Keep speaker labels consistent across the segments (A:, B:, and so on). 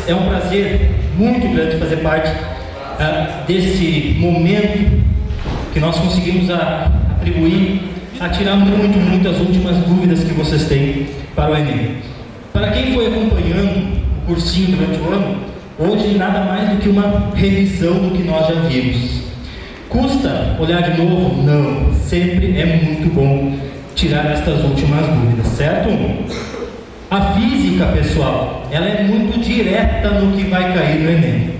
A: é um prazer muito grande fazer parte desse momento que nós conseguimos atribuir a tirar muitas últimas dúvidas que vocês têm para o Enem. Para quem foi acompanhando o cursinho durante o ano, hoje nada mais do que uma revisão do que nós já vimos. Custa olhar de novo? Não, sempre é muito bom tirar estas últimas dúvidas, certo? A física, pessoal, ela é muito direta no que vai cair no Enem,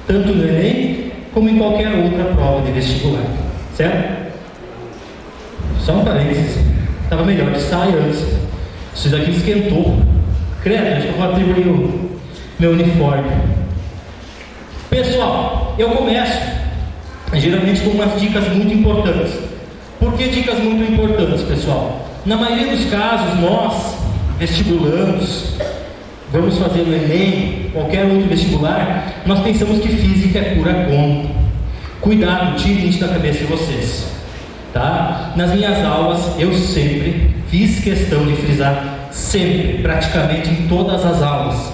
A: tanto no Enem como em qualquer outra prova de vestibular, certo? Só um parênteses, estava melhor de saia antes, isso daqui esquentou. Credo, acho que eu vou atribuir o meu uniforme. Pessoal, eu começo geralmente com umas dicas muito importantes. Por que dicas muito importantes, pessoal? Na maioria dos casos, nós, vestibulandos, vamos fazer o Enem, qualquer outro vestibular, nós pensamos que física é pura conta. Cuidado, tirem isso da cabeça de vocês, tá? Nas minhas aulas, eu sempre fiz questão de frisar, sempre, praticamente em todas as aulas,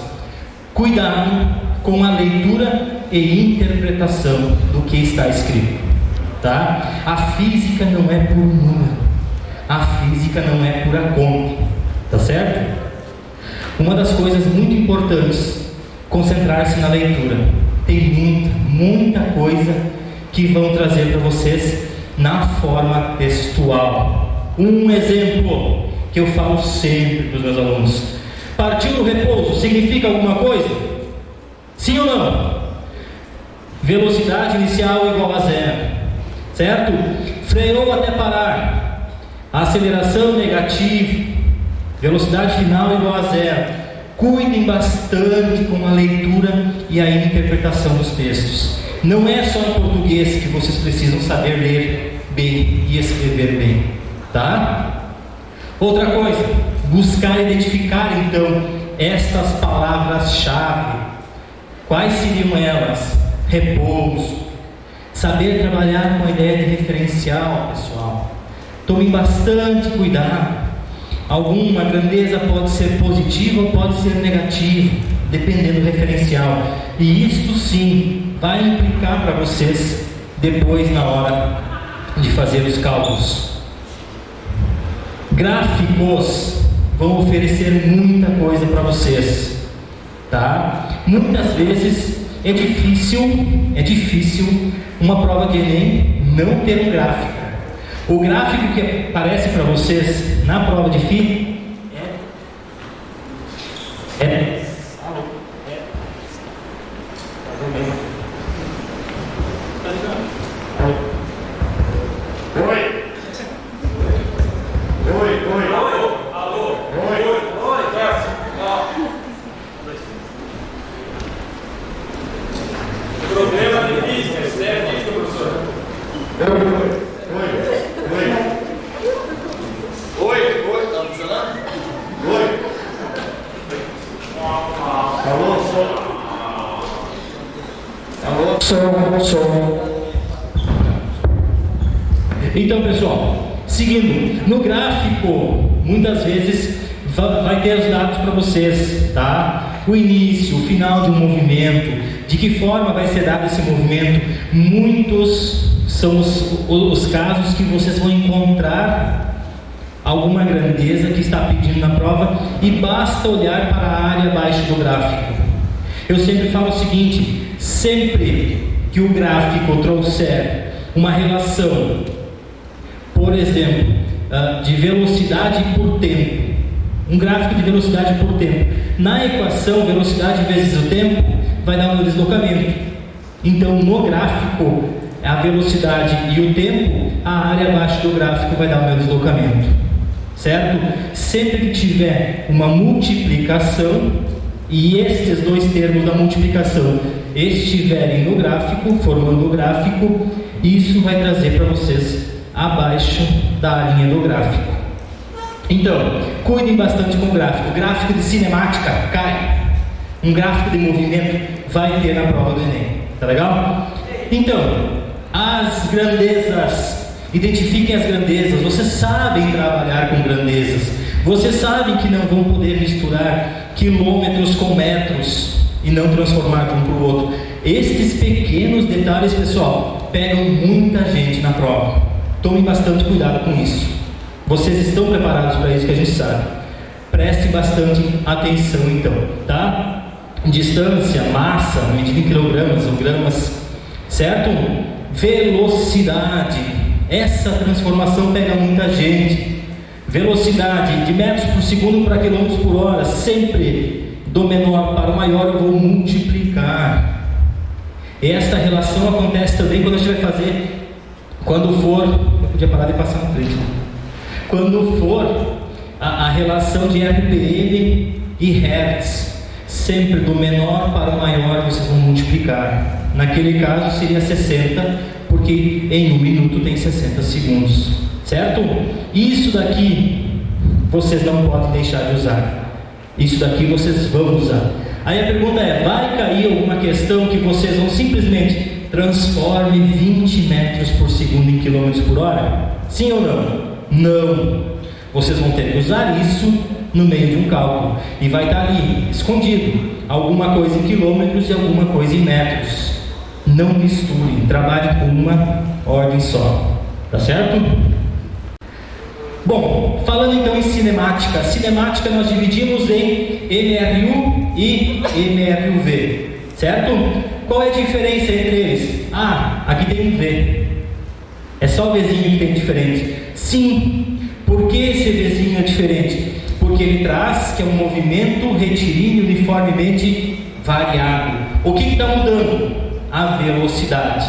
A: cuidado com a leitura e interpretação do que está escrito, tá? A física não é por número, a física não é pura conta, tá certo? Uma das coisas muito importantes, concentrar-se na leitura. Tem muita coisa que vão trazer para vocês na forma textual. Um exemplo que eu falo sempre para os meus alunos: partiu do repouso significa alguma coisa? Sim ou não? Velocidade inicial igual a zero, certo? Freou até parar, aceleração negativa, velocidade final igual a zero. Cuidem bastante com a leitura e a interpretação dos textos. Não é só em português que vocês precisam saber ler bem e escrever bem, tá? Outra coisa, buscar identificar então estas palavras-chave. Quais seriam elas? Repouso. Saber trabalhar com a ideia de referencial, pessoal. Tomem bastante cuidado. Alguma grandeza pode ser positiva ou pode ser negativa, dependendo do referencial. E isto sim vai implicar para vocês depois na hora de fazer os cálculos. Gráficos vão oferecer muita coisa para vocês, tá? Muitas vezes é difícil uma prova de Enem não ter um gráfico. O gráfico que aparece para vocês na prova de FI Então, pessoal, seguindo, no gráfico, muitas vezes vai ter os dados para vocês, tá? O início, o final de um movimento, de que forma vai ser dado esse movimento. Muitos são os casos que vocês vão encontrar alguma grandeza que está pedindo na prova e basta olhar para a área abaixo do gráfico. Eu sempre falo o seguinte: sempre que o gráfico trouxer uma relação, por exemplo, de velocidade por tempo, um gráfico de velocidade por tempo, na equação velocidade vezes o tempo vai dar o meu deslocamento. Então no gráfico a velocidade e o tempo, a área abaixo do gráfico vai dar o meu deslocamento, certo? Sempre que tiver uma multiplicação e estes dois termos da multiplicação estiverem no gráfico, formando o gráfico, isso vai trazer para vocês abaixo da linha do gráfico. Então, cuidem bastante com o gráfico. Gráfico de cinemática cai. Um gráfico de movimento vai ter na prova do Enem. Tá legal? Então, as grandezas. Identifiquem as grandezas. Vocês sabem trabalhar com grandezas. Vocês sabem que não vão poder misturar quilômetros com metros. e não transformar de um para o outro. Estes pequenos detalhes, pessoal, pegam muita gente na prova. Tome bastante cuidado com isso. Vocês estão preparados para isso, que a gente sabe. Preste bastante atenção então, tá? Distância, massa, medida em quilogramas ou gramas, certo? Velocidade, essa transformação pega muita gente. Velocidade, de metros por segundo para quilômetros por hora, sempre do menor para o maior eu vou multiplicar. Esta relação acontece também quando a gente vai fazer, quando for, eu podia parar de passar na frente, quando for a relação de RPM e Hertz, sempre do menor para o maior vocês vão multiplicar. Naquele caso seria 60, porque em 1 minuto tem 60 segundos, certo? Isso daqui vocês não podem deixar de usar. Isso daqui vocês vão usar. Aí a pergunta é, vai cair alguma questão que vocês vão simplesmente transforme 20 metros por segundo em quilômetros por hora? Sim ou não? Não. Vocês vão ter que usar isso no meio de um cálculo. E vai estar ali, escondido, alguma coisa em quilômetros e alguma coisa em metros. Não misture, trabalhe com uma ordem só. Tá certo? Bom, falando então em cinemática. Cinemática nós dividimos em MRU e MRUV, certo? Qual é a diferença entre eles? Ah, aqui tem um V. É só o Vzinho que tem diferente. Sim, por que esse Vzinho é diferente? Porque ele traz que é um movimento retilíneo uniformemente variado. O que está mudando? A velocidade.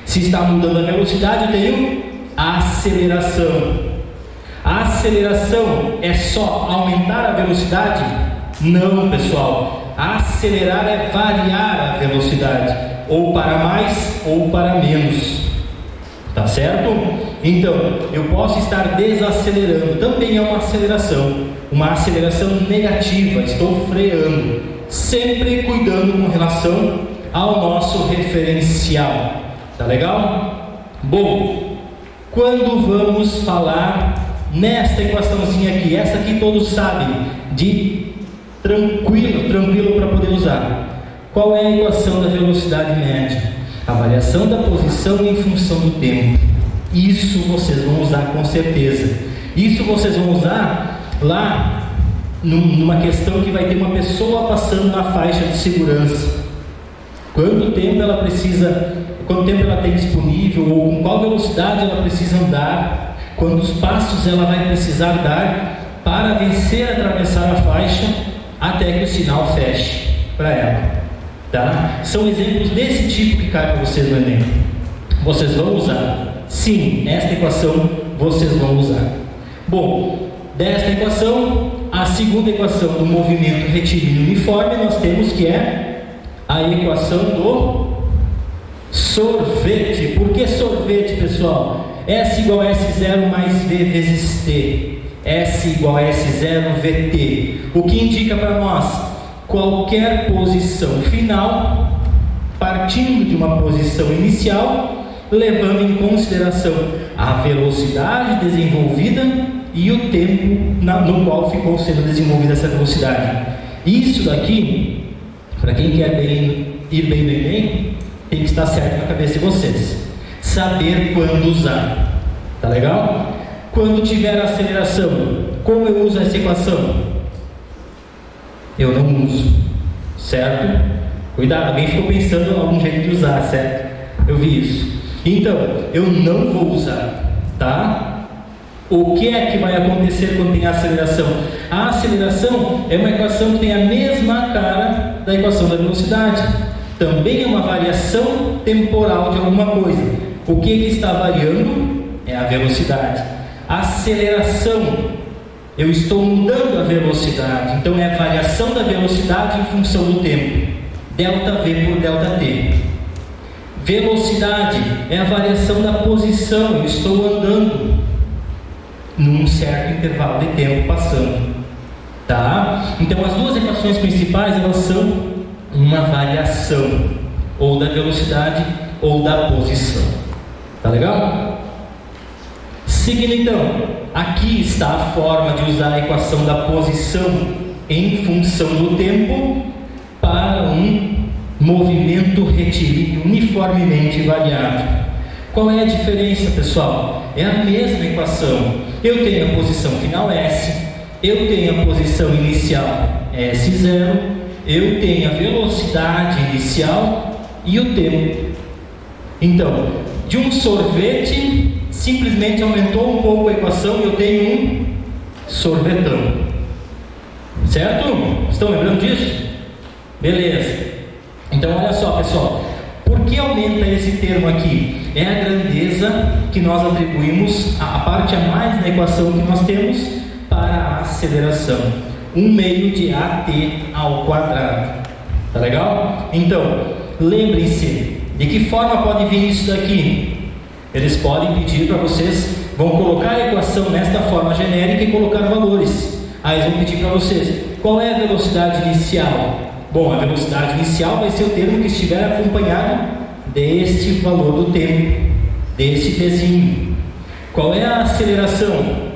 A: Se está mudando a velocidade, eu tenho aceleração. A aceleração é só aumentar a velocidade? Não, pessoal. Acelerar é variar a velocidade, ou para mais ou para menos. Tá certo? Então, eu posso estar desacelerando, também é uma aceleração negativa, estou freando, sempre cuidando com relação ao nosso referencial. Tá legal? Bom, quando vamos falar nesta equaçãozinha aqui, essa aqui todos sabem, de tranquilo para poder usar. Qual é a equação da velocidade média? A variação da posição em função do tempo. Isso vocês vão usar com certeza. Isso vocês vão usar lá numa questão que vai ter uma pessoa passando na faixa de segurança. Quanto tempo ela tem disponível, ou com qual velocidade ela precisa andar, quantos passos ela vai precisar dar para vencer atravessar a faixa até que o sinal feche para ela. Tá? São exemplos desse tipo que cai para vocês no Enem. Vocês vão usar? Sim, esta equação vocês vão usar. Bom, desta equação, a segunda equação do movimento retilíneo uniforme, nós temos que é a equação do sorvete. Por que sorvete, pessoal? S igual a S0 mais V vezes T. S igual a S0 VT. O que indica para nós? Qualquer posição final, partindo de uma posição inicial, levando em consideração a velocidade desenvolvida e o tempo no qual ficou sendo desenvolvida essa velocidade. Isso daqui, para quem quer ir bem no Enem, tem que estar certo na cabeça de vocês. Saber quando usar. Tá legal? Quando tiver aceleração, como eu uso essa equação? Eu não uso, certo? Cuidado, alguém ficou pensando em algum jeito de usar, certo? Eu vi isso. Então, eu não vou usar, tá? O que é que vai acontecer quando tem aceleração? A aceleração é uma equação que tem a mesma cara da equação da velocidade. Também é uma variação temporal de alguma coisa. O que está variando é a velocidade. A aceleração, eu estou mudando a velocidade, então é a variação da velocidade em função do tempo. Delta V por delta T. Velocidade é a variação da posição, eu estou andando num certo intervalo de tempo passando. Tá? Então as duas equações principais, elas são uma variação, ou da velocidade ou da posição. Tá legal? Seguindo então, aqui está a forma de usar a equação da posição em função do tempo para um movimento retilíneo uniformemente variado. Qual é a diferença, pessoal? É a mesma equação. Eu tenho a posição final S, eu tenho a posição inicial S0, eu tenho a velocidade inicial e o tempo. Então, de um sorvete, simplesmente aumentou um pouco a equação e eu tenho um sorvetão. Certo? Estão lembrando disso? Beleza. Então, olha só, pessoal. Por que aumenta esse termo aqui? É a grandeza que nós atribuímos à parte a mais na equação que nós temos para a aceleração. 1 meio de AT ao quadrado. Tá legal? Então, lembrem-se, de que forma pode vir isso daqui? Eles podem pedir para vocês, vão colocar a equação nesta forma genérica e colocar valores. Aí eles vão pedir para vocês, qual é a velocidade inicial? Bom, a velocidade inicial vai ser o termo que estiver acompanhado deste valor do tempo, desse Tzinho. Qual é a aceleração?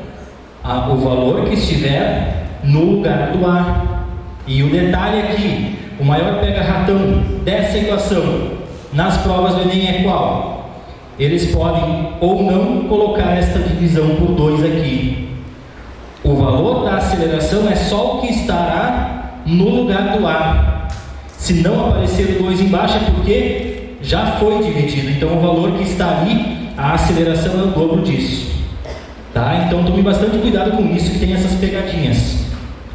A: O valor que estiver no lugar do A. E o detalhe aqui, o maior pega-ratão dessa equação nas provas do Enem é qual? Eles podem ou não colocar esta divisão por 2 aqui. O valor da aceleração é só o que estará no lugar do A. Se não aparecer o 2 embaixo é porque já foi dividido. Então o valor que está ali, a aceleração é o dobro disso. Tá? Então tome bastante cuidado com isso, que tem essas pegadinhas.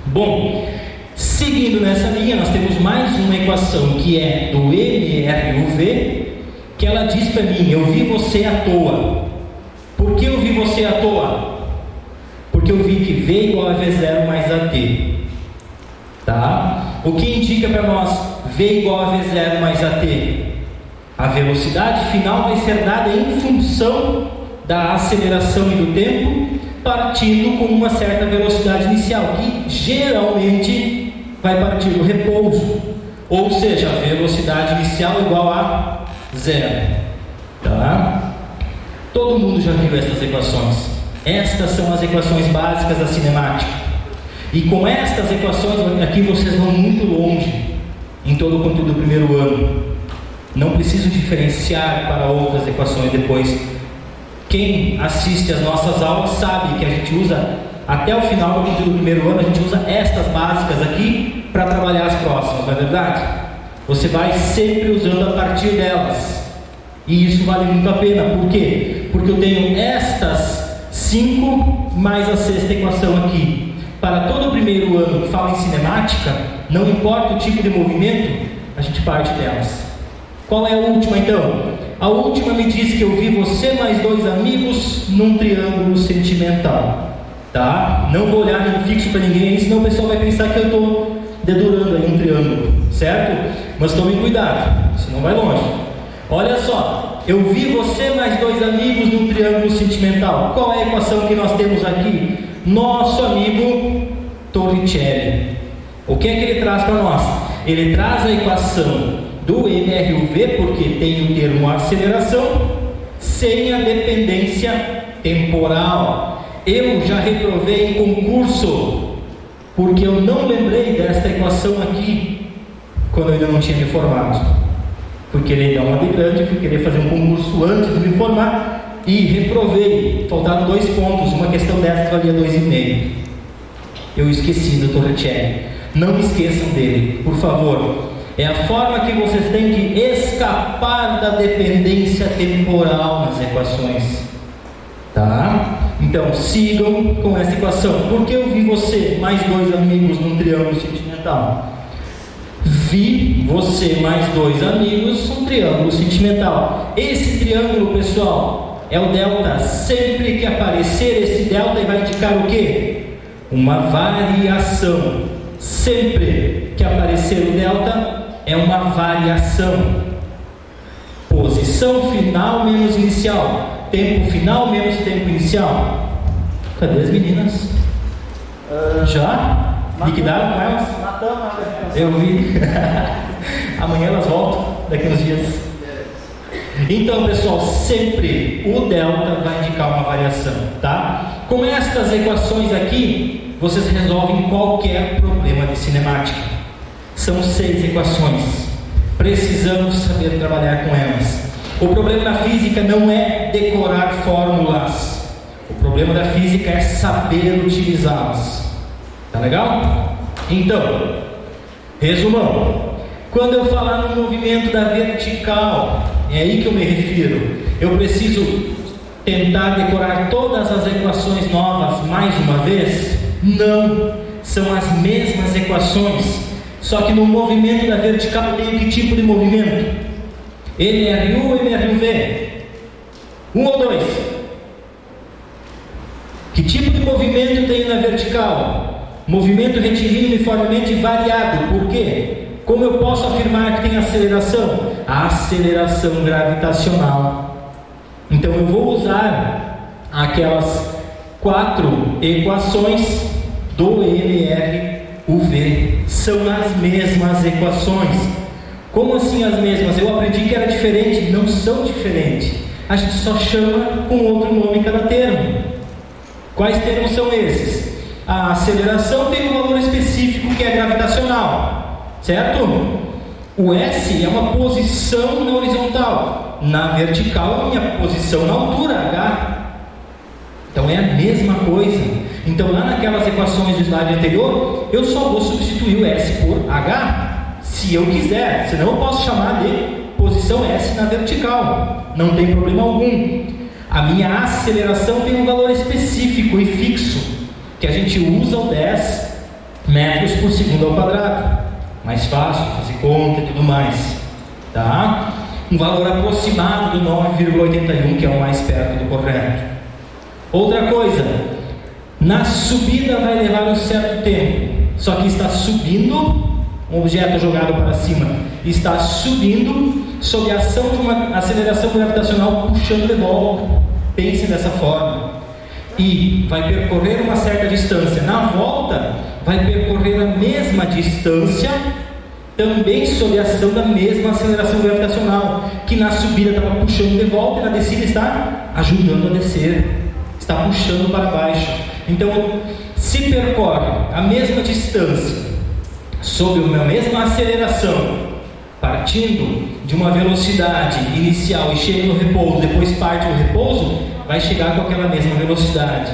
A: Bom, seguindo nessa linha, nós temos mais uma equação que é do MRUV, que ela diz para mim, eu vi você à toa. Por que eu vi você à toa? Porque eu vi que V igual a V0 mais AT. Tá? O que indica para nós V igual a V0 mais AT? A velocidade final vai ser dada em função da aceleração e do tempo, partindo com uma certa velocidade inicial, que geralmente vai partir do repouso, ou seja, a velocidade inicial igual a 0. Tá? Todo mundo já viu essas equações. Estas são as equações básicas da cinemática. E com estas equações aqui vocês vão muito longe em todo o conteúdo do primeiro ano. Não preciso diferenciar para outras equações depois. Quem assiste às nossas aulas sabe que a gente usa, até o final do conteúdo do primeiro ano, a gente usa estas básicas aqui para trabalhar as próximas, não é verdade? Você vai sempre usando a partir delas. E isso vale muito a pena. Por quê? Porque eu tenho estas 5 mais a sexta equação aqui. Para todo o primeiro ano que fala em cinemática, não importa o tipo de movimento, a gente parte delas. Qual é a última então? A última me diz que eu vi você mais 2 amigos num triângulo sentimental. Tá? Não vou olhar nem fixo para ninguém, senão o pessoal vai pensar que eu estou dedurando aí um triângulo, certo? Mas tome cuidado, senão vai longe. Olha só, eu vi você mais 2 amigos num triângulo sentimental. Qual é a equação que nós temos aqui? Nosso amigo Torricelli. O que é que ele traz para nós? Ele traz a equação do MRUV, porque tem o termo aceleração, sem a dependência temporal. Eu já reprovei em concurso, porque eu não lembrei desta equação aqui, quando eu ainda não tinha me formado. Fui querer dar uma de grande, fui querer fazer um concurso antes de me formar, e reprovei. Faltaram 2 pontos, uma questão dessas valia 2,5. Eu esqueci do Torricelli. Não esqueçam dele, por favor. É a forma que vocês têm que escapar da dependência temporal nas equações. Tá? Então, sigam com essa equação. Por que eu vi você mais 2 amigos num triângulo sentimental? Vi você mais 2 amigos num triângulo sentimental. Esse triângulo, pessoal, é o delta. Sempre que aparecer esse delta, vai indicar o quê? Uma variação. Sempre que aparecer o delta, é uma variação. Posição final menos inicial. Tempo final menos tempo inicial. Cadê as meninas? Já? Liquidaram com elas? Eu vi. Amanhã elas voltam, daqui uns dias. Então, pessoal, sempre o delta vai indicar uma variação, tá? Com estas equações aqui, vocês resolvem qualquer problema de cinemática. São 6 equações. Precisamos saber trabalhar com elas. O problema da física não é decorar fórmulas. O problema da física é saber utilizá-las. Tá legal? Então, resumão. Quando eu falar no movimento da vertical, é aí que eu me refiro. Eu preciso tentar decorar todas as equações novas mais uma vez? Não, são as mesmas equações, só que no movimento da vertical eu tenho que tipo de movimento? MRU ou MRUV? 1 ou 2? Que tipo de movimento eu tenho na vertical? Movimento retilíneo uniformemente variado. Por quê? Como eu posso afirmar que tem aceleração? A aceleração gravitacional. Então eu vou usar aquelas 4 equações do MRUV. São as mesmas equações. Como assim as mesmas? Eu aprendi que era diferente. Não são diferentes. A gente só chama com outro nome cada termo. Quais termos são esses? A aceleração tem um valor específico que é gravitacional, certo? O S é uma posição na horizontal. Na vertical é a minha posição na altura, H. Então é a mesma coisa. Então lá naquelas equações do slide anterior, eu só vou substituir o S por H, se eu quiser. Senão eu posso chamar de posição S na vertical. Não tem problema algum. A minha aceleração tem um valor específico e fixo, que a gente usa o 10 metros por segundo ao quadrado. Mais fácil fazer conta e tudo mais, tá? Um valor aproximado do 9,81, que é o mais perto do correto. Outra coisa, na subida vai levar um certo tempo, só que está subindo, um objeto jogado para cima está subindo sob a ação de uma aceleração gravitacional puxando de volta. Pense dessa forma. E vai percorrer uma certa distância. Na volta, vai percorrer a mesma distância, também sob a ação da mesma aceleração gravitacional, que na subida estava puxando de volta e na descida está ajudando a descer, está puxando para baixo. Então, se percorre a mesma distância, sob a mesma aceleração, partindo de uma velocidade inicial e chega no repouso, depois parte no repouso, vai chegar com aquela mesma velocidade.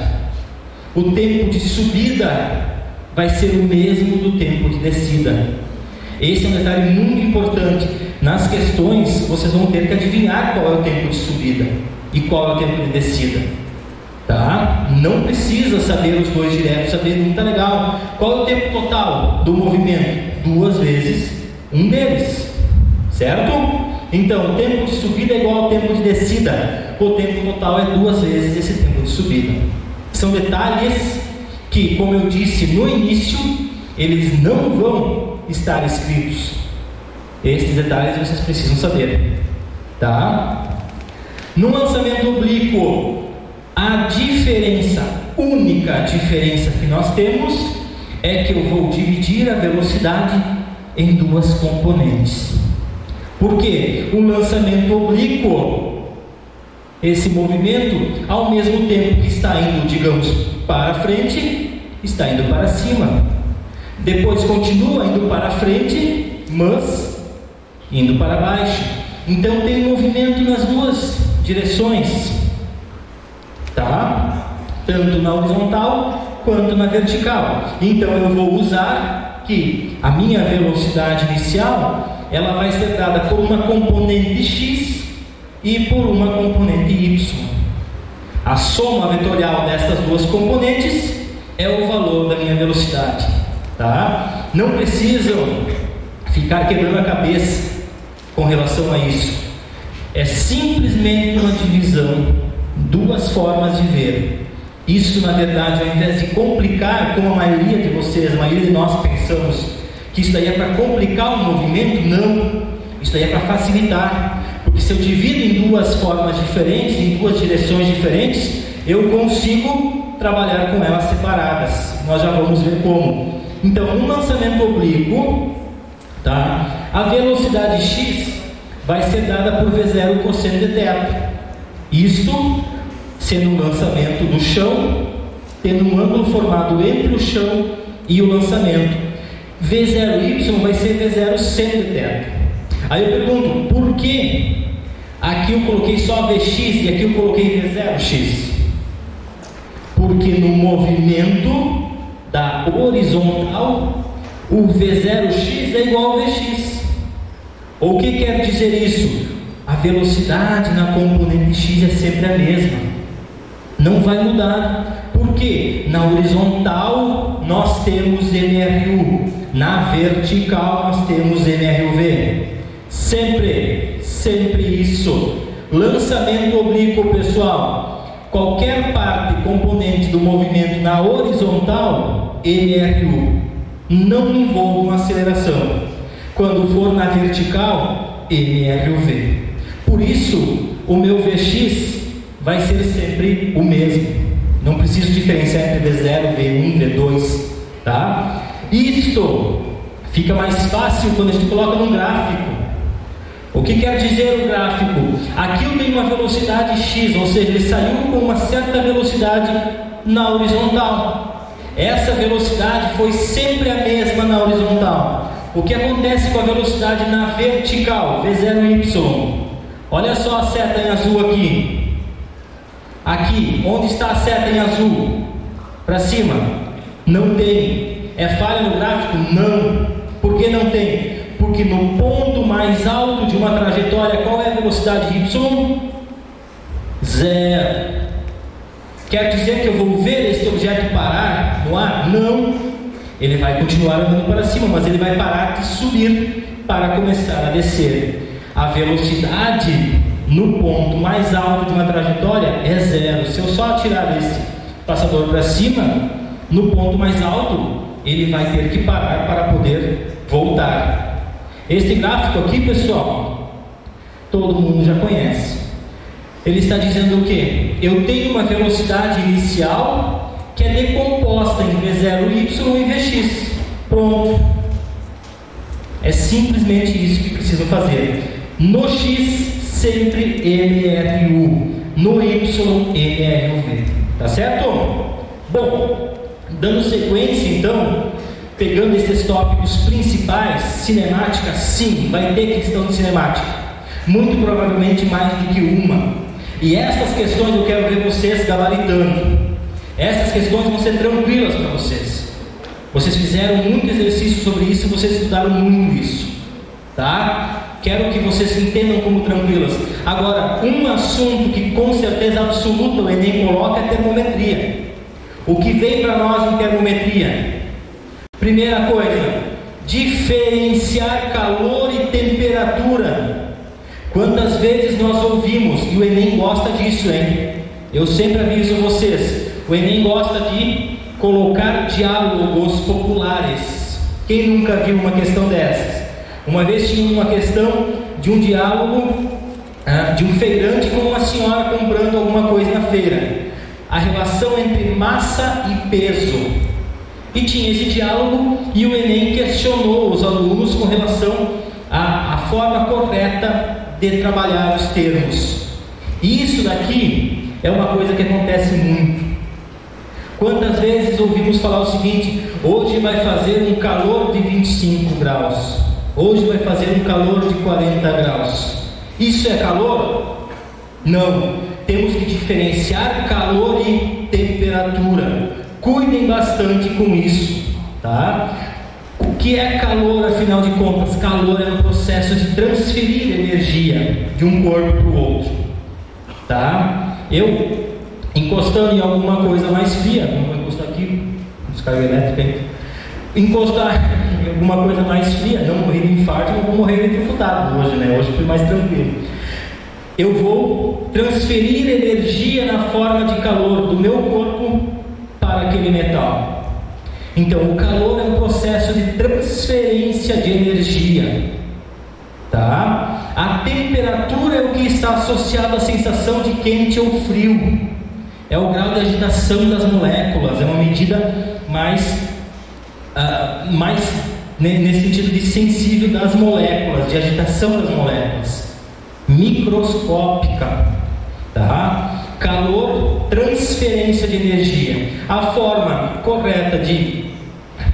A: O tempo de subida vai ser o mesmo do tempo de descida. Esse é um detalhe muito importante. Nas questões, vocês vão ter que adivinhar qual é o tempo de subida e qual é o tempo de descida. Tá? Não precisa saber os dois diretos, saber um tá legal. Qual é o tempo total do movimento? 2 vezes um deles. Certo? Então, o tempo de subida é igual ao tempo de descida. O tempo total é 2 vezes esse tempo de subida. São detalhes que, como eu disse no início, eles não vão estar escritos. Estes detalhes vocês precisam saber. Tá? No lançamento oblíquo, a única diferença que nós temos é que eu vou dividir a velocidade em 2 componentes. Por quê? O lançamento oblíquo, esse movimento, ao mesmo tempo que está indo, digamos, para frente, está indo para cima. Depois continua indo para frente, mas indo para baixo. Então tem movimento nas 2 direções, tá? Tanto na horizontal quanto na vertical. Então eu vou usar que a minha velocidade inicial, ela vai ser dada por uma componente x e por uma componente y. A soma vetorial dessas 2 componentes é o valor da minha velocidade, tá? Não precisam ficar quebrando a cabeça com relação a isso. É simplesmente uma divisão, 2 formas de ver. Isso, na verdade, ao invés de complicar, como a maioria de vocês, a maioria de nós pensamos que isso daí é para complicar o movimento, não. Isso daí é para facilitar. Porque se eu divido em 2 formas diferentes, em 2 direções diferentes, eu consigo trabalhar com elas separadas. Nós já vamos ver como. Então, no lançamento oblíquo, tá? A velocidade x vai ser dada por V0 cosseno de θ. Isto sendo um lançamento do chão, tendo um ângulo formado entre o chão e o lançamento. V0y vai ser V0 sendo eterno. Aí eu pergunto, por que aqui eu coloquei só Vx e aqui eu coloquei V0x? Porque no movimento da horizontal, o V0x é igual ao Vx. O que quer dizer isso? A velocidade na componente x é sempre a mesma, não vai mudar. Por quê? Na horizontal nós temos MRU, na vertical nós temos MRUV. Sempre isso. Lançamento oblíquo, pessoal. Qualquer parte, componente do movimento na horizontal, MRU. Não envolve uma aceleração. Quando for na vertical, MRUV. Por isso, o meu Vx vai ser sempre o mesmo. Não preciso diferenciar entre V0, V1, V2, tá? Isto fica mais fácil quando a gente coloca num gráfico. O que quer dizer o gráfico? Aqui eu tenho uma velocidade x, ou seja, ele saiu com uma certa velocidade na horizontal. Essa velocidade foi sempre a mesma na horizontal. O que acontece com a velocidade na vertical, V0y? Olha só a seta em azul aqui. Aqui, onde está a seta em azul? Para cima? Não tem. É falha no gráfico? Não. Por que não tem? Porque no ponto mais alto de uma trajetória, qual é a velocidade y? 0. Quer dizer que eu vou ver esse objeto parar no ar? Não. Ele vai continuar andando para cima, mas ele vai parar de subir para começar a descer. A velocidade no ponto mais alto de uma trajetória é 0. Se eu só atirar esse passador para cima, no ponto mais alto, ele vai ter que parar para poder voltar. Este gráfico aqui, pessoal, todo mundo já conhece. Ele está dizendo o quê? Eu tenho uma velocidade inicial que é decomposta em V0y e Vx. Pronto. É simplesmente isso que preciso fazer. No x, sempre MRU. No y, MRUV. Tá certo? Bom, dando sequência então, pegando esses tópicos principais, cinemática, sim, vai ter questão de cinemática. Muito provavelmente mais do que uma. E essas questões eu quero ver vocês gabaritando. Essas questões vão ser tranquilas para vocês. Vocês fizeram muito exercício sobre isso, vocês estudaram muito isso, tá? Quero que vocês entendam como tranquilas. Agora, um assunto que com certeza absoluta o Enem coloca é termometria. O que vem para nós em termometria? Primeira coisa, diferenciar calor e temperatura. Quantas vezes nós ouvimos, e o Enem gosta disso, hein? Eu sempre aviso vocês, o Enem gosta de colocar diálogos populares. Quem nunca viu uma questão dessas? Uma vez tinha uma questão de um diálogo de um feirante com uma senhora comprando alguma coisa na feira. A relação entre massa e peso. E tinha esse diálogo e o Enem questionou os alunos com relação à forma correta de trabalhar os termos. E isso daqui é uma coisa que acontece muito. Quantas vezes ouvimos falar o seguinte: hoje vai fazer um calor de 25 graus, hoje vai fazer um calor de 40 graus. Isso é calor? Não. Temos que diferenciar calor e temperatura. Cuidem bastante com isso, tá? O que é calor, afinal de contas? Calor é um processo de transferir energia de um corpo para o outro, tá? Eu, encostando em alguma coisa mais fria, não vou encostar aqui, descarga elétrica, hein? Encostar em alguma coisa mais fria, não morrer de infarto, não vou morrer eletrocutado hoje, né? Hoje fui mais tranquilo. Eu vou transferir energia na forma de calor do meu corpo para aquele metal. Então, o calor é um processo de transferência de energia, tá? A temperatura é o que está associado à sensação de quente ou frio. É o grau de agitação das moléculas. É uma medida mais nesse sentido de sensível das moléculas, de agitação das moléculas, microscópica, tá? Calor, transferência de energia. A forma correta de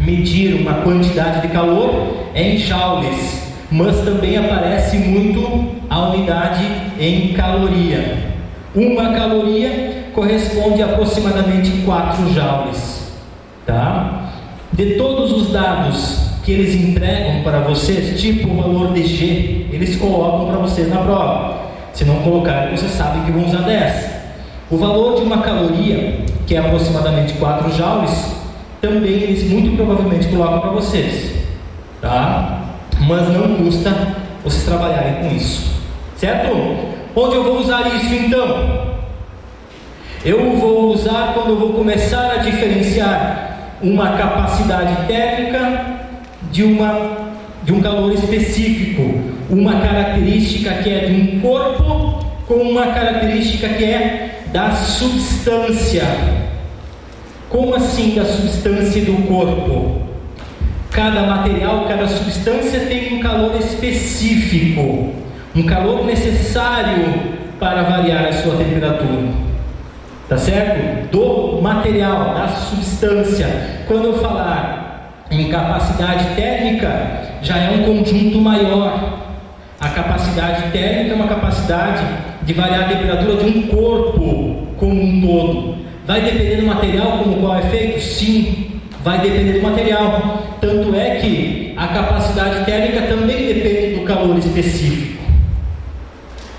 A: medir uma quantidade de calor é em joules, mas também aparece muito a unidade em caloria. Uma caloria corresponde a aproximadamente 4 joules, tá? De todos os dados que eles entregam para vocês, tipo o valor de G, eles colocam para vocês na prova. Se não colocarem, vocês sabem que vão usar 10. O valor de uma caloria, que é aproximadamente 4 joules, também eles muito provavelmente colocam para vocês, tá? Mas não custa vocês trabalharem com isso, certo? Onde eu vou usar isso então? Eu vou usar quando eu vou começar a diferenciar uma capacidade térmica de um calor específico, uma característica que é de um corpo com uma característica que é da substância. Como assim da substância do corpo? Cada material, cada substância tem um calor específico, um calor necessário para variar a sua temperatura, tá certo? Do material, da substância. Quando eu falar em capacidade térmica, já é um conjunto maior. A capacidade térmica é uma capacidade de variar a temperatura de um corpo como um todo. Vai depender do material como qual é feito? Sim, vai depender do material. Tanto é que a capacidade térmica também depende do calor específico.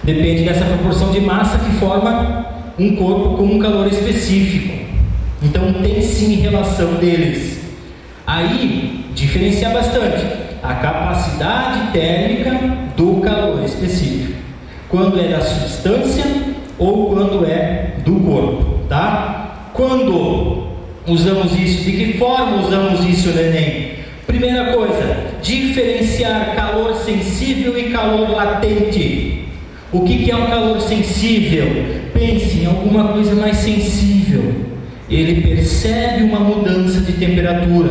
A: Depende dessa proporção de massa que forma um corpo com um calor específico. Então tem sim relação deles. Aí, diferenciar bastante a capacidade térmica do calor específico, quando é da substância ou quando é do corpo, tá? Quando usamos isso, de que forma usamos isso no Enem? Primeira coisa, diferenciar calor sensível e calor latente. O que é um calor sensível? Pense em alguma coisa mais sensível. Ele percebe uma mudança de temperatura.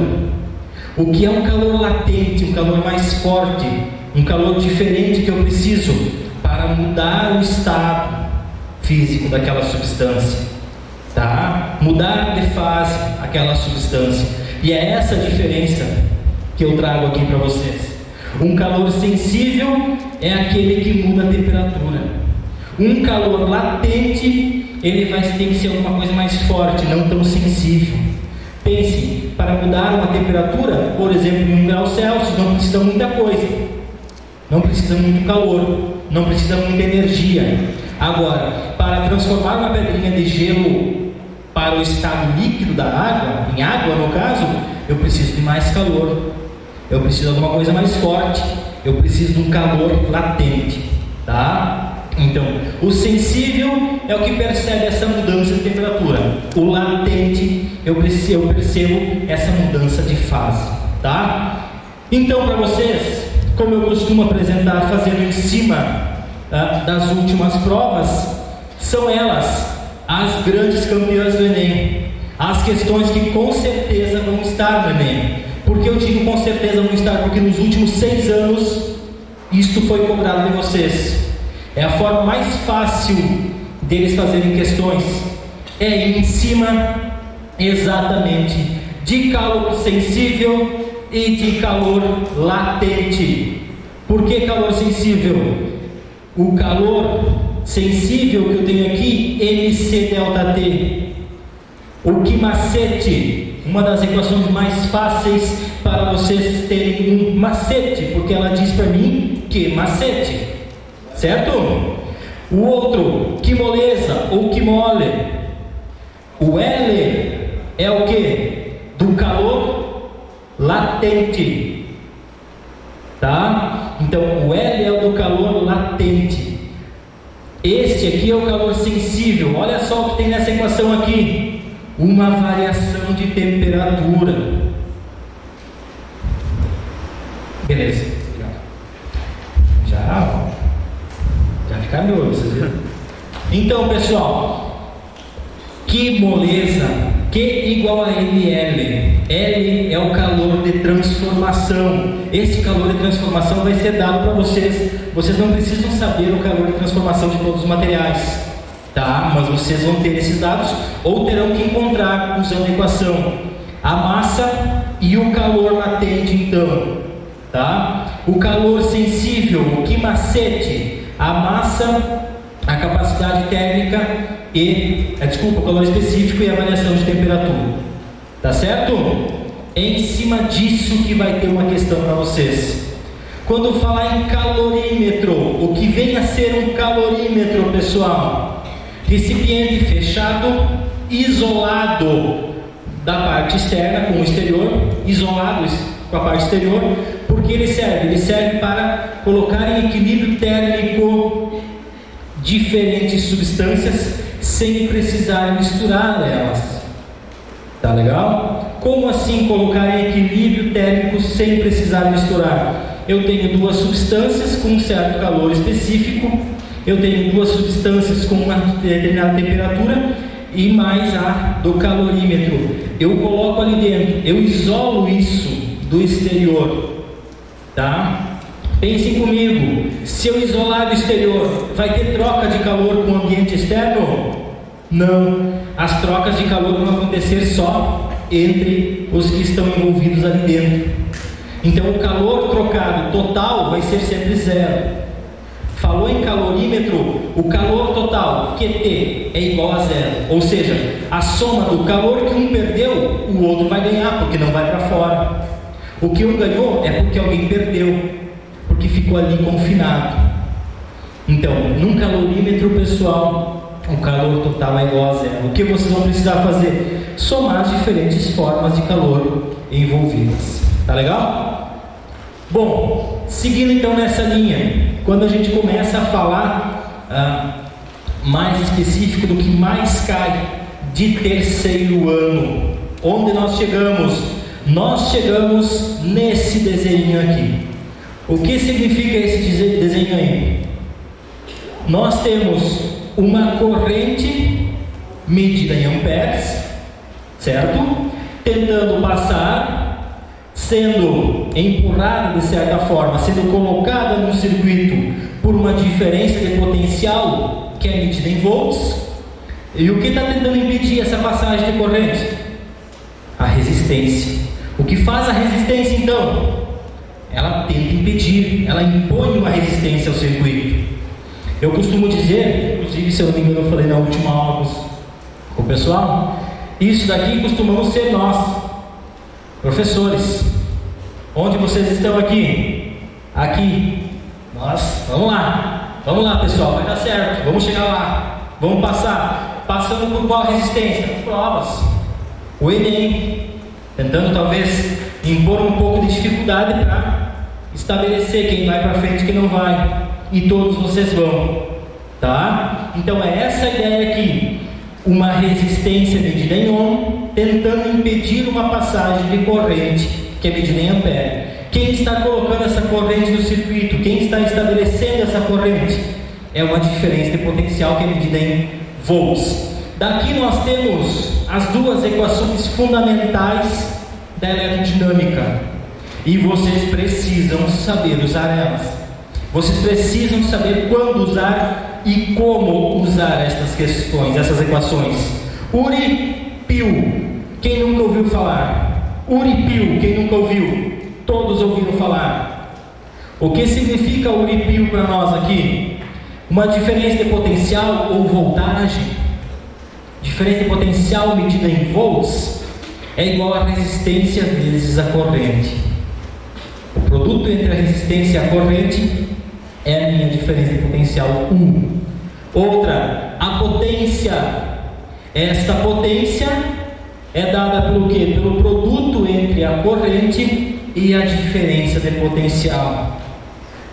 A: O que é um calor latente? Um calor mais forte, um calor diferente que eu preciso para mudar o estado físico daquela substância, tá? Mudar de fase aquela substância. E é essa a diferença que eu trago aqui para vocês. Um calor sensível é aquele que muda a temperatura. Um calor latente, ele vai ter que ser alguma coisa mais forte, não tão sensível. Pense, para mudar uma temperatura, por exemplo, em 1 grau Celsius, não precisa muita coisa. Não precisa muito calor, não precisa muita energia. Agora, para transformar uma pedrinha de gelo para o estado líquido da água, em água no caso, eu preciso de mais calor. Eu preciso de alguma coisa mais forte. Eu preciso de um calor latente, tá? Então, o sensível é o que percebe essa mudança de temperatura. O latente, eu percebo essa mudança de fase, tá? Então, para vocês, como eu costumo apresentar fazendo em cima das últimas provas, são elas as grandes campeãs do Enem, as questões que com certeza vão estar no Enem. Por que eu digo com certeza vão estar? Porque nos últimos 6 anos isto foi cobrado de vocês. É a forma mais fácil deles fazerem questões, é ir em cima exatamente de calor sensível e de calor latente. Por que calor sensível? O calor sensível que eu tenho aqui, MC delta T. O que macete, uma das equações mais fáceis para vocês terem um macete, porque ela diz para mim que macete, certo? O outro, que moleza ou que mole. O L é o que? Do calor latente, tá? Então o L é o do calor latente. Este aqui é o calor sensível. Olha só o que tem nessa equação aqui: uma variação de temperatura. Beleza. Já fica meu, vocês viram? Então, pessoal, que moleza, Q igual a ML. L é o calor de transformação. Esse calor de transformação vai ser dado para vocês. Vocês não precisam saber o calor de transformação de todos os materiais, tá? Mas vocês vão ter esses dados ou terão que encontrar usando a equação. A massa e o calor latente, então, tá? O calor sensível, o quimacete, a massa, a capacidade térmica e, o calor específico e a variação de temperatura, tá certo? É em cima disso que vai ter uma questão para vocês. Quando falar em calorímetro, o que vem a ser um calorímetro, pessoal? Recipiente fechado, isolado da parte externa com o exterior, isolado com a parte exterior. Por que ele serve? Ele serve para colocar em equilíbrio térmico diferentes substâncias sem precisar misturar elas. Tá legal? Como assim colocar em equilíbrio térmico sem precisar misturar? Eu tenho duas substâncias com um certo calor específico, eu tenho duas substâncias com uma determinada temperatura e mais a do calorímetro. Eu coloco ali dentro, eu isolo isso do exterior, tá? Pensem comigo, se eu isolar do exterior, vai ter troca de calor com o ambiente externo? Não, as trocas de calor vão acontecer só entre os que estão envolvidos ali dentro. Então o calor trocado total vai ser sempre zero. Falou em calorímetro, o calor total, QT, é igual a zero. Ou seja, a soma do calor que um perdeu, o outro vai ganhar, porque não vai para fora. O que um ganhou é porque alguém perdeu, porque ficou ali confinado. Então, num calorímetro, pessoal, o calor total é igual a zero. O que vocês vão precisar fazer? Somar as diferentes formas de calor envolvidas. Tá legal? Bom, seguindo então nessa linha, quando a gente começa a falar mais específico do que mais cai de terceiro ano, onde nós chegamos? Nós chegamos nesse desenho aqui. O que significa esse desenho aí? Nós temos uma corrente medida em amperes, certo? Tentando passar, sendo empurrada de certa forma, sendo colocada no circuito por uma diferença de potencial que é medida em volts. E o que está tentando impedir essa passagem de corrente? A resistência. O que faz a resistência então? Ela tenta impedir, ela impõe uma resistência ao circuito. Eu costumo dizer, inclusive se eu não me engano eu falei na última aula com o pessoal, isso daqui costumamos ser nós, professores. Onde vocês estão aqui? Aqui. Nós, vamos lá pessoal, vai dar certo, vamos chegar lá, vamos passar. Passando por qual resistência? Provas. O Enem, tentando talvez impor um pouco de dificuldade para estabelecer quem vai para frente e quem não vai. E todos vocês vão, tá? Então é essa a ideia aqui. Uma resistência medida em ohm, tentando impedir uma passagem de corrente, que é medida em ampere. Quem está colocando essa corrente no circuito? Quem está estabelecendo essa corrente? É uma diferença de potencial que é medida em volts. Daqui nós temos as duas equações fundamentais da eletrodinâmica. E vocês precisam saber usar elas. Vocês precisam saber quando usar e como usar estas questões, essas equações. Uri-Pil, quem nunca ouviu falar? Uri-Pil, quem nunca ouviu? Todos ouviram falar. O que significa Uri-Pil para nós aqui? Uma diferença de potencial ou voltagem. Diferença de potencial medida em volts é igual a resistência vezes a corrente. O produto entre a resistência e a corrente é a minha diferença de potencial U. Outra, a potência. Esta potência é dada pelo quê? Pelo produto entre a corrente e a diferença de potencial.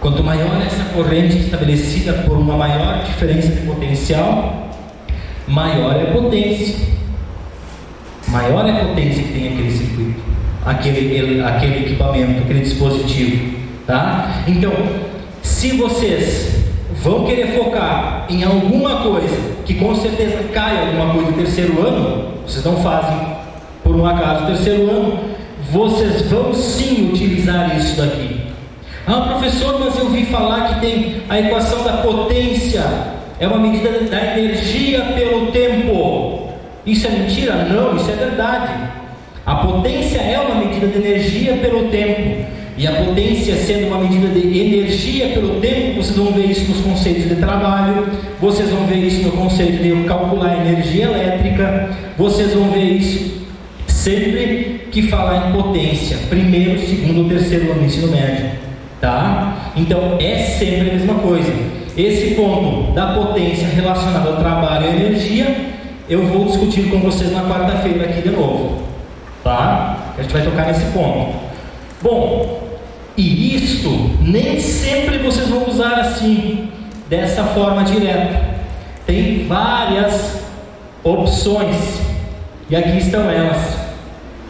A: Quanto maior essa corrente estabelecida por uma maior diferença de potencial, maior é a potência. Maior é a potência que tem aquele circuito, aquele equipamento, aquele dispositivo, tá? Então, se vocês vão querer focar em alguma coisa que com certeza cai alguma coisa no terceiro ano, vocês não fazem por um acaso o terceiro ano, vocês vão sim utilizar isso daqui. Ah, professor, mas eu ouvi falar que tem a equação da potência, é uma medida da energia pelo tempo. Isso é mentira? Não, isso é verdade. A potência é uma medida de energia pelo tempo. E a potência sendo uma medida de energia pelo tempo, vocês vão ver isso nos conceitos de trabalho, vocês vão ver isso no conceito de calcular energia elétrica, vocês vão ver isso sempre que falar em potência, primeiro, segundo, terceiro ano do ensino médio, tá? Então é sempre a mesma coisa. Esse ponto da potência relacionado ao trabalho e energia, eu vou discutir com vocês na quarta-feira aqui de novo, tá? A gente vai tocar nesse ponto. Bom, e isto nem sempre vocês vão usar assim, dessa forma direta. Tem várias opções, e aqui estão elas.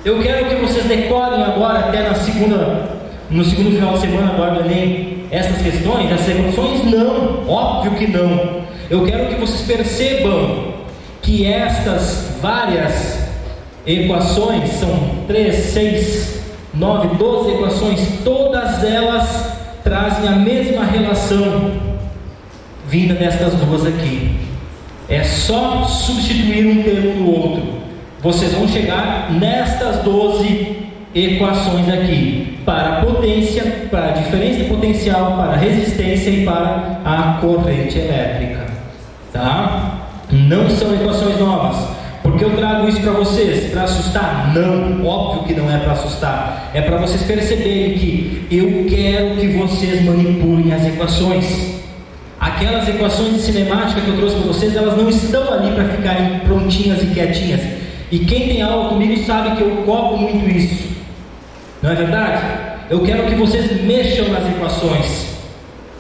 A: Eu quero que vocês decorem agora, até no segundo final de semana agora do Enem, essas questões, essas equações. Não, óbvio que não. Eu quero que vocês percebam que estas várias equações, são 3, 6, 9, 12 equações, todas elas trazem a mesma relação vinda destas duas aqui. É só substituir um termo no outro. Vocês vão chegar nestas 12 equações aqui, para a potência, para a diferença de potencial, para a resistência e para a corrente elétrica, tá? Não são equações novas. Porque eu trago isso para vocês? Para assustar? Não, óbvio que não é para assustar. É para vocês perceberem que eu quero que vocês manipulem as equações. Aquelas equações de cinemática que eu trouxe para vocês, elas não estão ali para ficarem prontinhas e quietinhas. E quem tem aula comigo sabe que eu cobro muito isso. Não é verdade? Eu quero que vocês mexam nas equações.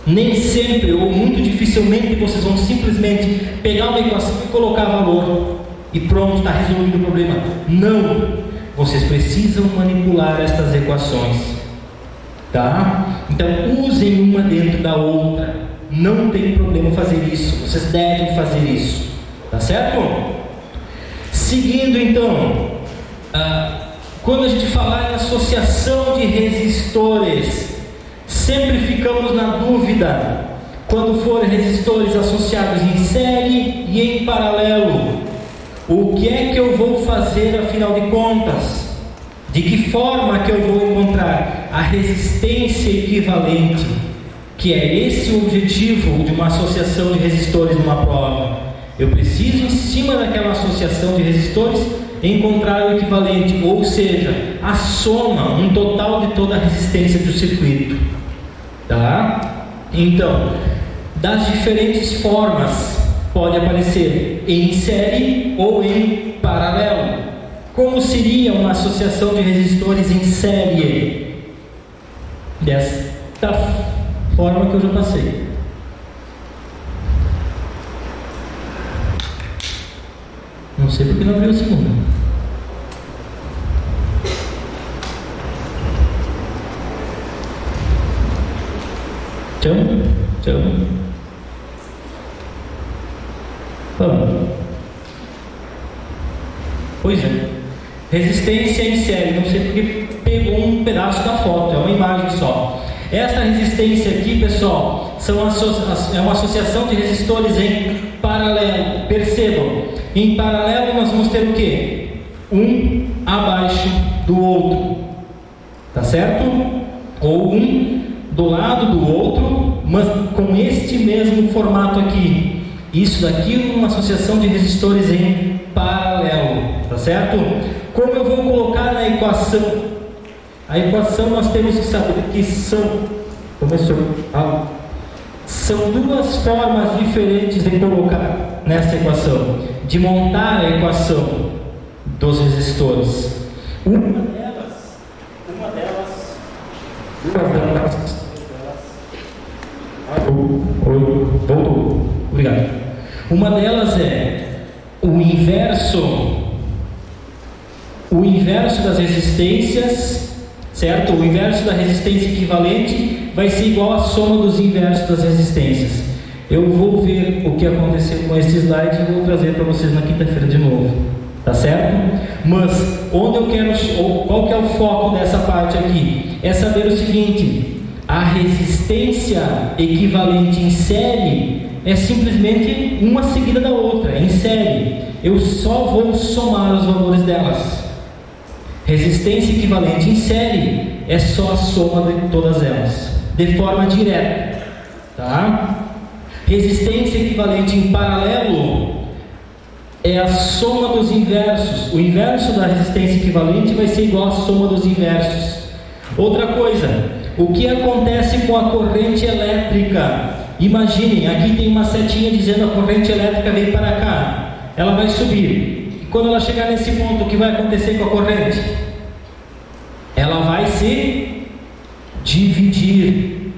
A: Nem sempre, ou muito dificilmente, vocês vão simplesmente pegar uma equação e colocar valor e pronto, está resolvido o problema. Não, vocês precisam manipular estas equações, tá? Então usem uma dentro da outra, não tem problema fazer isso, vocês devem fazer isso, tá certo? Seguindo então, quando a gente falar em associação de resistores, sempre ficamos na dúvida quando forem resistores associados em série e em paralelo. O que é que eu vou fazer afinal de contas? De que forma que eu vou encontrar a resistência equivalente? Que é esse o objetivo de uma associação de resistores numa prova. Eu preciso, em cima daquela associação de resistores, encontrar o equivalente, ou seja, a soma, um total de toda a resistência do circuito, tá? Então, das diferentes formas, pode aparecer em série ou em paralelo. Como seria uma associação de resistores em série? Desta forma que eu já passei. Não sei porque não abriu a segunda. Chama. Vamos. Pois é. Resistência em série. Não sei porque pegou um pedaço da foto. É uma imagem só. Essa resistência aqui, pessoal, é uma associação de resistores em paralelo. Percebam. Em paralelo nós vamos ter o quê? Um abaixo do outro. Tá certo? Ou um do lado do outro, mas com este mesmo formato aqui. Isso daqui é uma associação de resistores em paralelo, tá certo? Como eu vou colocar na equação? A equação nós temos que saber que são duas formas diferentes de colocar nessa equação, de montar a equação dos resistores. Voltou. Obrigado. Uma delas é o inverso das resistências, certo? O inverso da resistência equivalente vai ser igual à soma dos inversos das resistências. Eu vou ver o que aconteceu com esse slide e vou trazer para vocês na quinta-feira de novo, tá certo? Mas onde eu quero, qual que é o foco dessa parte aqui? É saber o seguinte: a resistência equivalente em série é simplesmente uma seguida da outra, em série. Eu só vou somar os valores delas. Resistência equivalente em série é só a soma de todas elas, de forma direta, tá? Resistência equivalente em paralelo é a soma dos inversos. O inverso da resistência equivalente vai ser igual à soma dos inversos. Outra coisa, o que acontece com a corrente elétrica? Imaginem, aqui tem uma setinha dizendo a corrente elétrica vem para cá. Ela vai subir. E quando ela chegar nesse ponto, o que vai acontecer com a corrente? Ela vai se dividir.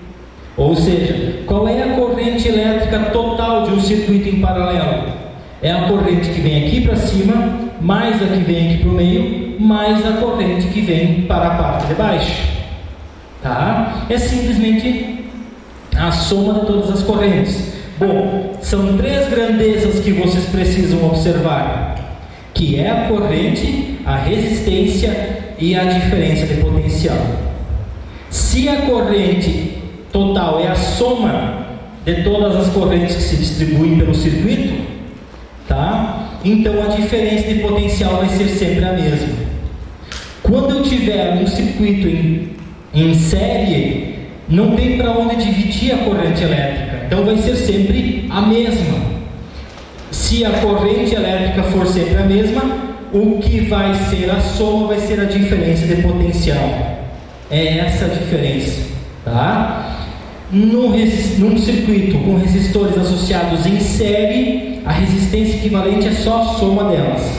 A: Ou seja, qual é a corrente elétrica total de um circuito em paralelo? É a corrente que vem aqui para cima, mais a que vem aqui para o meio, mais a corrente que vem para a parte de baixo. Tá? É simplesmente a soma de todas as correntes. Bom, são 3 grandezas que vocês precisam observar, que é a corrente, a resistência e a diferença de potencial. Se a corrente total é a soma de todas as correntes que se distribuem pelo circuito, tá? Então a diferença de potencial vai ser sempre a mesma. Quando eu tiver um circuito em série, não tem para onde dividir a corrente elétrica, então vai ser sempre a mesma. Se a corrente elétrica for sempre a mesma, o que vai ser a soma vai ser a diferença de potencial. É essa a diferença, tá? Num circuito com resistores associados em série, a resistência equivalente é só a soma delas,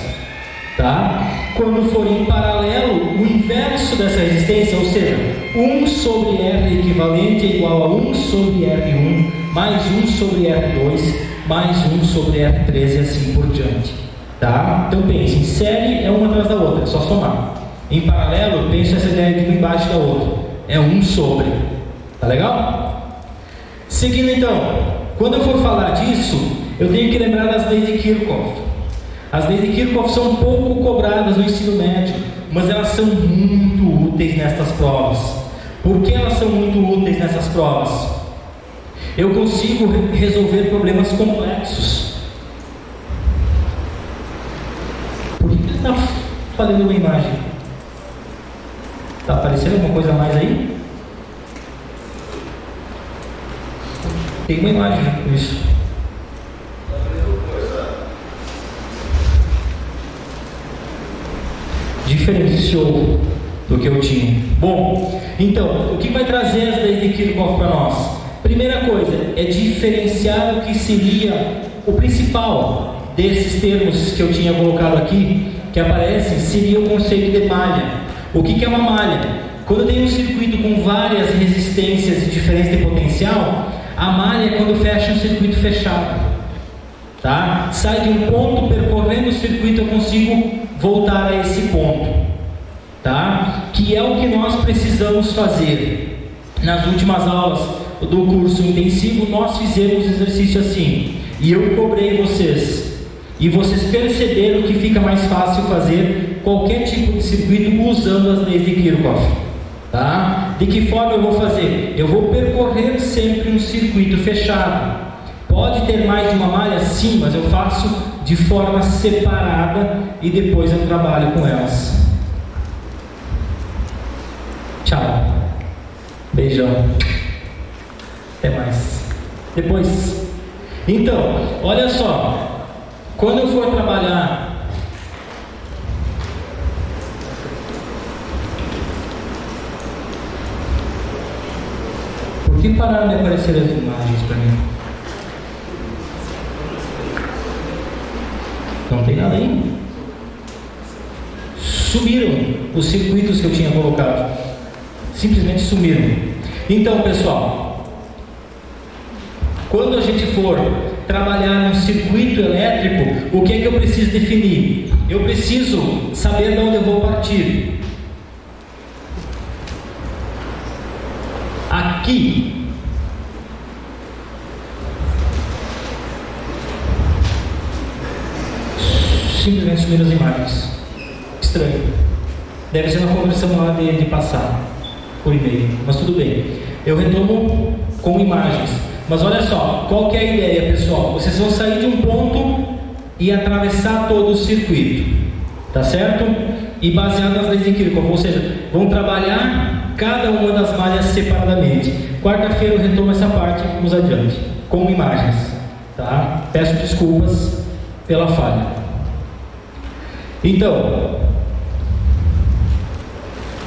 A: tá? Quando for em paralelo, o inverso dessa resistência, ou seja, 1 sobre R equivalente é igual a 1 sobre R1, mais 1 sobre R2, mais 1 sobre R3 e assim por diante, tá? Então pense, em série é uma atrás da outra, é só somar. Em paralelo, pense essa ideia de uma embaixo da outra, é 1 sobre, tá legal? Seguindo então, quando eu for falar disso, eu tenho que lembrar das leis de Kirchhoff. As leis de Kirchhoff são pouco cobradas no ensino médio, mas elas são muito úteis nestas provas. Por que elas são muito úteis nessas provas? Eu consigo resolver problemas complexos. Por que ele está fazendo uma imagem? Está aparecendo alguma coisa a mais aí? Tem uma imagem com isso. Diferenciou do que eu tinha. Bom, então, o que vai trazer as leis de Kirchhoff para nós? Primeira coisa, é diferenciar o que seria o principal desses termos que eu tinha colocado aqui, que aparecem, seria o conceito de malha. O que é uma malha? Quando eu tenho um circuito com várias resistências e diferença de potencial, a malha é quando fecha um circuito fechado. Tá? Sai de um ponto, percorrendo o circuito, eu consigo voltar a esse ponto, tá? Que é o que nós precisamos fazer. Nas últimas aulas do curso intensivo, nós fizemos exercício assim, e eu cobrei vocês, e vocês perceberam que fica mais fácil fazer qualquer tipo de circuito usando as leis de Kirchhoff, tá? De que forma eu vou fazer? Eu vou percorrer sempre um circuito fechado. Pode ter mais de uma malha? Sim, mas eu faço de forma separada e depois eu trabalho com elas. Tchau. Beijão. Até mais. Depois. Então, olha só. Quando eu for trabalhar por que pararam de aparecer as imagens para mim? Não tem nada aí. Sumiram os circuitos que eu tinha colocado. Simplesmente sumiram. Então, pessoal, quando a gente for trabalhar um circuito elétrico, o que é que eu preciso definir? Eu preciso saber de onde eu vou partir. Aqui. Simplesmente sumiram as imagens. Estranho. Deve ser uma conversão lá de passar por e-mail, mas tudo bem. Eu retomo com imagens. Mas olha só, qual que é a ideia, pessoal? Vocês vão sair de um ponto e atravessar todo o circuito, tá certo? e baseado nas leis de Kirchhoff, ou seja, vão trabalhar cada uma das malhas separadamente. Quarta-feira eu retomo essa parte e vamos adiante, com imagens, tá? Peço desculpas pela falha. Então,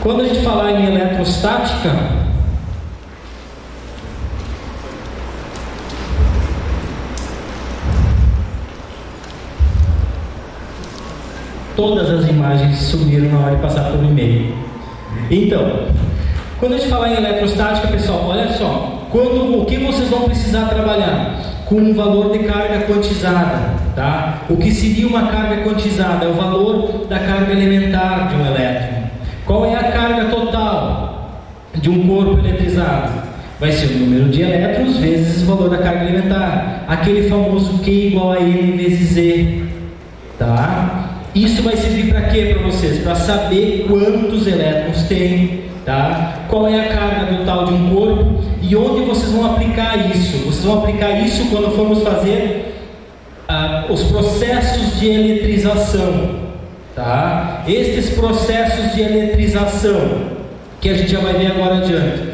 A: quando a gente falar em eletrostática, todas as imagens sumiram na hora de passar pelo e-mail. Então, quando a gente falar em eletrostática, pessoal, olha só, o que vocês vão precisar trabalhar? Com um valor de carga quantizada, tá? O que seria uma carga quantizada? É o valor da carga elementar de um elétron. Qual é a carga total de um corpo eletrizado? Vai ser o número de elétrons vezes o valor da carga elementar, aquele famoso Q igual a N vezes Z, tá? Isso vai servir para quê para vocês? Para saber quantos elétrons tem, tá? Qual é a carga total de um corpo e onde vocês vão aplicar isso? Vocês vão aplicar isso quando formos fazer os processos de eletrização, tá? Estes processos de eletrização que a gente já vai ver agora adiante.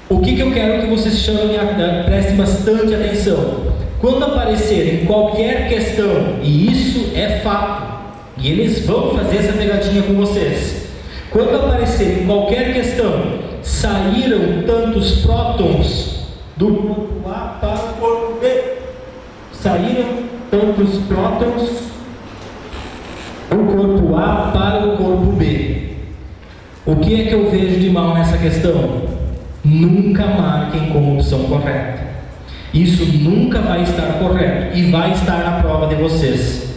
A: O que eu quero que vocês chamem, prestem bastante atenção. Quando aparecer em qualquer questão, e isso é fato, e eles vão fazer essa pegadinha com vocês. Quando aparecer em qualquer questão, saíram tantos prótons do corpo A para o corpo B. Saíram tantos prótons do corpo A para o corpo B. O que é que eu vejo de mal nessa questão? Nunca marquem como opção correta. Isso nunca vai estar correto e vai estar na prova de vocês.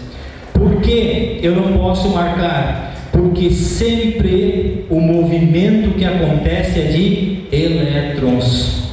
A: Por que eu não posso marcar? Porque sempre o movimento que acontece é de elétrons.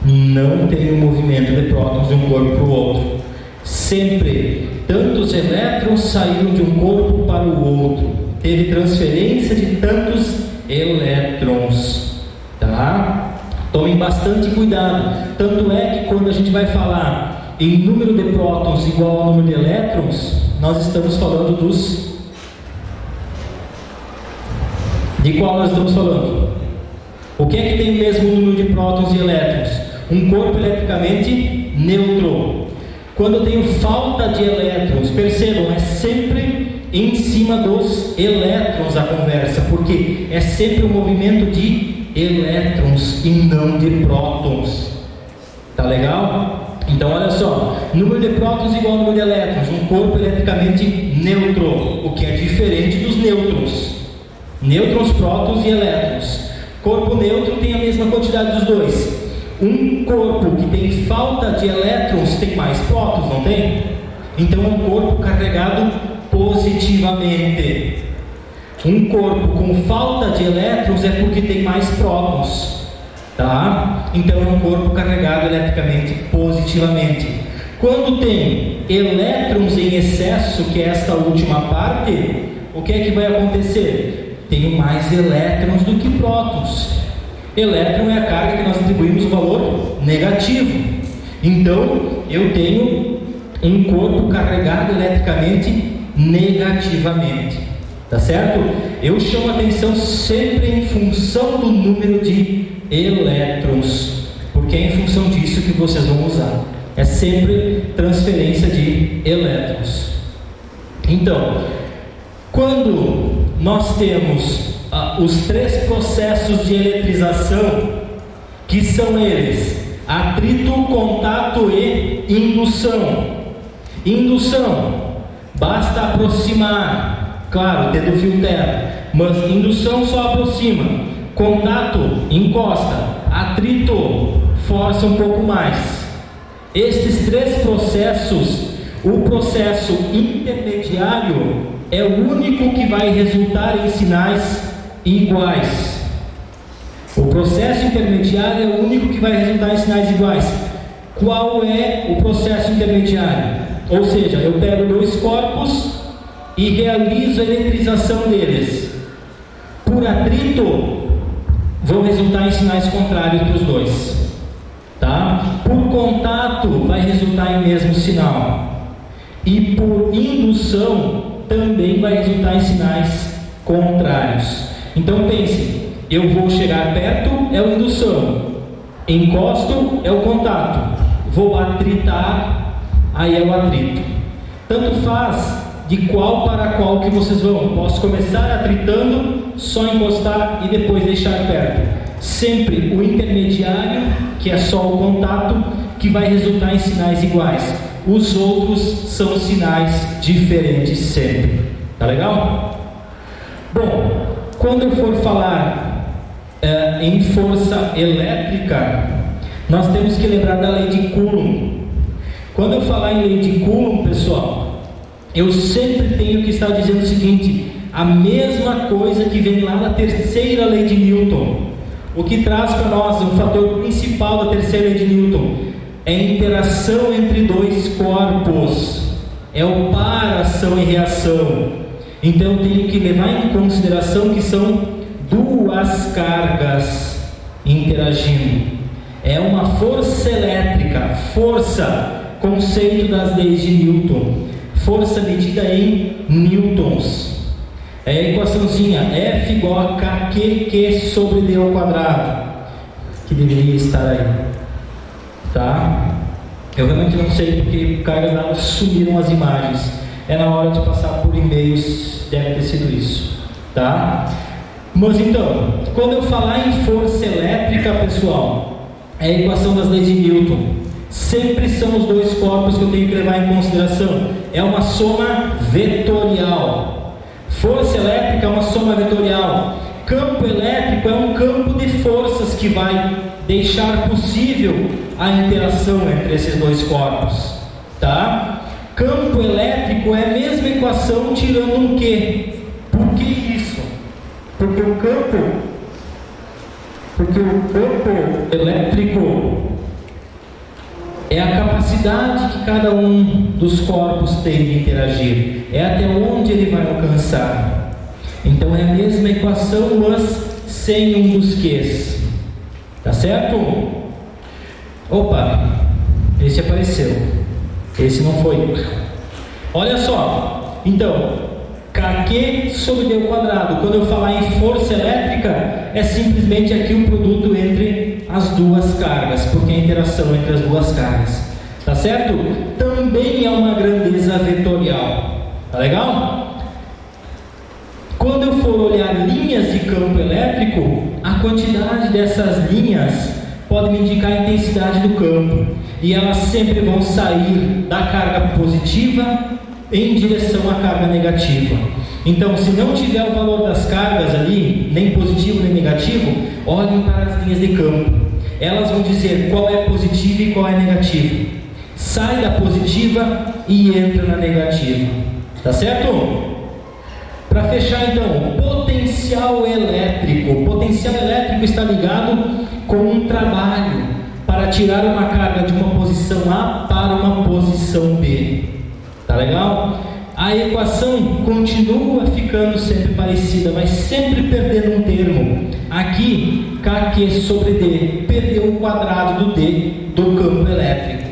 A: Não tem o movimento de prótons de um corpo para o outro. Sempre, tantos elétrons saíram de um corpo para o outro. Teve transferência de tantos elétrons, tá? Tomem bastante cuidado. Tanto é que quando a gente vai falar em número de prótons igual ao número de elétrons, nós estamos falando de qual nós estamos falando? O que é que tem o mesmo número de prótons e elétrons? Um corpo eletricamente neutro. Quando eu tenho falta de elétrons, percebam, é sempre em cima dos elétrons a conversa, porque é sempre um movimento de elétrons e não de prótons. Tá legal? Então olha só, número de prótons igual ao número de elétrons, um corpo eletricamente neutro, o que é diferente dos nêutrons. Nêutrons, prótons e elétrons. Corpo neutro tem a mesma quantidade dos dois. Um corpo que tem falta de elétrons tem mais prótons, não tem? Então é um corpo carregado positivamente. Um corpo com falta de elétrons é porque tem mais prótons, tá? Então é um corpo carregado eletricamente positivamente. Quando tem elétrons em excesso, que é esta última parte, o que é que vai acontecer? Tenho mais elétrons do que prótons. Elétron é a carga que nós atribuímos o valor negativo. Então eu tenho um corpo carregado eletricamente negativamente. Tá certo? Eu chamo a atenção sempre em função do número de elétrons, porque é em função disso que vocês vão usar. É sempre transferência de elétrons. Então, quando nós temos os três processos de eletrização, que são eles: atrito, contato e indução. Indução, basta aproximar, claro, dedo fio terra, mas indução só aproxima. Contato, encosta. Atrito, força um pouco mais. Estes três processos, o processo intermediário é o único que vai resultar em sinais iguais. O processo intermediário é o único que vai resultar em sinais iguais. Qual é o processo intermediário? Ou seja, eu pego dois corpos e realizo a eletrização deles. Por atrito, vão resultar em sinais contrários para os dois, tá? Por contato, vai resultar em mesmo sinal. E por indução, também vai resultar em sinais contrários. Então pense, eu vou chegar perto é o indução, encosto é o contato, vou atritar, aí é o atrito. Tanto faz de qual para qual que vocês vão. Posso começar atritando, só encostar e depois deixar perto. Sempre o intermediário, que é só o contato, que vai resultar em sinais iguais. Os outros são sinais diferentes sempre. Tá legal? Bom, quando eu for falar em força elétrica, nós temos que lembrar da lei de Coulomb. Quando eu falar em lei de Coulomb, pessoal, eu sempre tenho que estar dizendo o seguinte: a mesma coisa que vem lá na terceira lei de Newton. O que traz para nós o fator principal da terceira lei de Newton é a interação entre dois corpos, é o par, ação e reação. Então eu tenho que levar em consideração que são duas cargas interagindo. É uma força elétrica, força, conceito das leis de Newton, força medida em newtons. É a equaçãozinha F igual a KQ sobre D ao quadrado, que deveria estar aí, tá? Eu realmente não sei porque cargas d'água sumiram as imagens. É na hora de passar por e-mails, deve ter sido isso, tá? Mas então, quando eu falar em força elétrica, pessoal, é a equação das leis de Newton. Sempre são os dois corpos que eu tenho que levar em consideração. É uma soma vetorial. Força elétrica é uma soma vetorial. Campo elétrico é um campo de forças que vai deixar possível a interação entre esses dois corpos, tá? Campo elétrico é a mesma equação tirando um Q. Por que isso? Porque o campo elétrico é a capacidade que cada um dos corpos tem de interagir, é até onde ele vai alcançar. Então é a mesma equação, mas sem um dos Qs. Tá certo? Opa, esse apareceu, esse não foi. Olha só, então, KQ sobre D ao quadrado. Quando eu falar em força elétrica, é simplesmente aqui o produto entre as duas cargas, porque é a interação entre as duas cargas. Tá certo? Também é uma grandeza vetorial. Tá legal? Quando eu for olhar linhas de campo elétrico, a quantidade dessas linhas pode me indicar a intensidade do campo, e elas sempre vão sair da carga positiva em direção à carga negativa. Então, se não tiver o valor das cargas ali, nem positivo nem negativo, olhem para as linhas de campo. Elas vão dizer qual é positiva e qual é negativa. Sai da positiva e entra na negativa. Tá certo? Para fechar então, potencial elétrico. O potencial elétrico está ligado com um trabalho para tirar uma carga de uma posição A para uma posição B. Tá legal? A equação continua ficando sempre parecida, mas sempre perdendo um termo. Aqui, KQ sobre D, perdeu o quadrado do D do campo elétrico.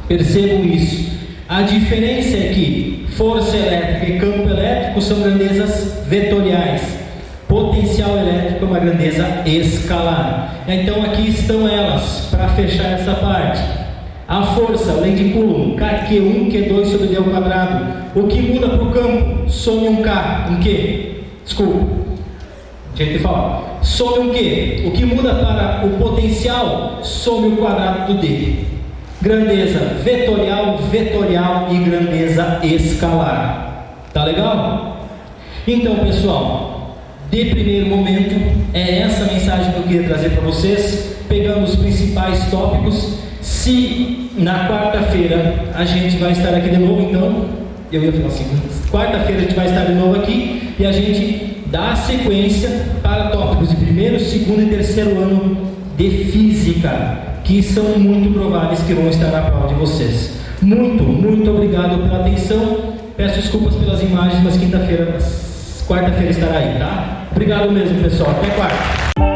A: Percebam isso. A diferença é que força elétrica e campo elétrico são grandezas vetoriais. Potencial elétrico é uma grandeza escalar. Então aqui estão elas, para fechar essa parte. A força, lei de Coulomb, Q1, Q2 sobre D ao quadrado. O que muda para o campo? Some um K, um Q. Desculpa, jeito de falar. Some um Q. O que muda para o potencial? Some o quadrado do D. Grandeza vetorial, vetorial e grandeza escalar. Tá legal? Então, pessoal, de primeiro momento, é essa mensagem que eu queria trazer para vocês, pegando os principais tópicos. Se na quarta-feira a gente vai estar aqui de novo, então, eu ia falar assim, quarta-feira a gente vai estar de novo aqui e a gente dá sequência para tópicos de primeiro, segundo e terceiro ano de física, que são muito prováveis que vão estar na prova de vocês. Muito obrigado pela atenção. Peço desculpas pelas imagens, mas quarta-feira estará aí, tá? Obrigado mesmo, pessoal. Até quarta.